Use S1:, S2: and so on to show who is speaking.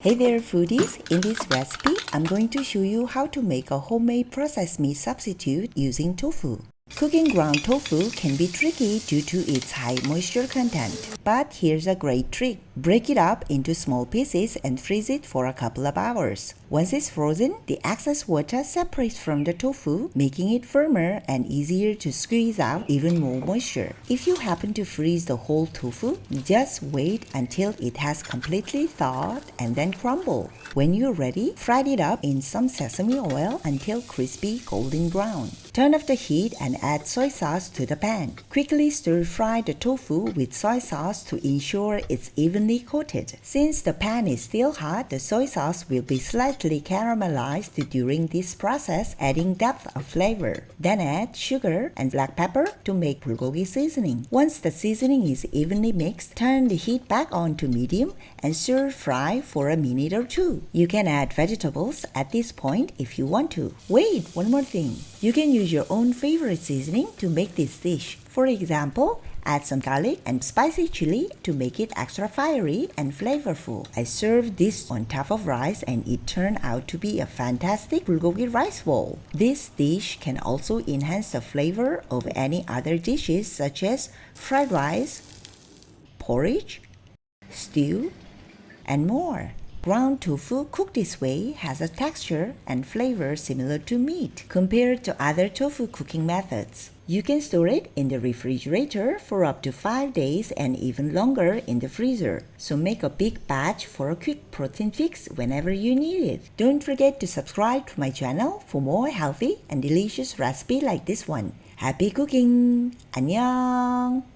S1: Hey there foodies, in this recipe I'm going to show you how to make a homemade processed meat substitute using tofu. Cooking ground tofu can be tricky due to its high moisture content, but here's a great trick. Break it up into small pieces and freeze it for a couple of hours. Once it's frozen, the excess water separates from the tofu, making it firmer and easier to squeeze out even more moisture. If you happen to freeze the whole tofu, just wait until it has completely thawed and then crumble. When you're ready, fry it up in some sesame oil until crispy golden brown. Turn off the heat and add soy sauce to the pan. Quickly stir fry the tofu with soy sauce to ensure it's evenly coated. Since the pan is still hot, the soy sauce will be slightly caramelized during this process, adding depth of flavor. Then add sugar and black pepper to make bulgogi seasoning. Once the seasoning is evenly mixed, turn the heat back on to medium and stir fry for a minute or two. You can add vegetables at this point if you want to. Wait, one more thing. You can use your own favorite seasoning to make this dish. For example, add some garlic and spicy chili to make it extra fiery and flavorful. I served this on top of rice and it turned out to be a fantastic bulgogi rice bowl. This dish can also enhance the flavor of any other dishes such as fried rice, porridge, stew, and more. Ground tofu cooked this way has a texture and flavor similar to meat compared to other tofu cooking methods. You can store it in the refrigerator for up to 5 days and even longer in the freezer. So make a big batch for a quick protein fix whenever you need it. Don't forget to subscribe to my channel for more healthy and delicious recipes like this one. Happy cooking! 안녕!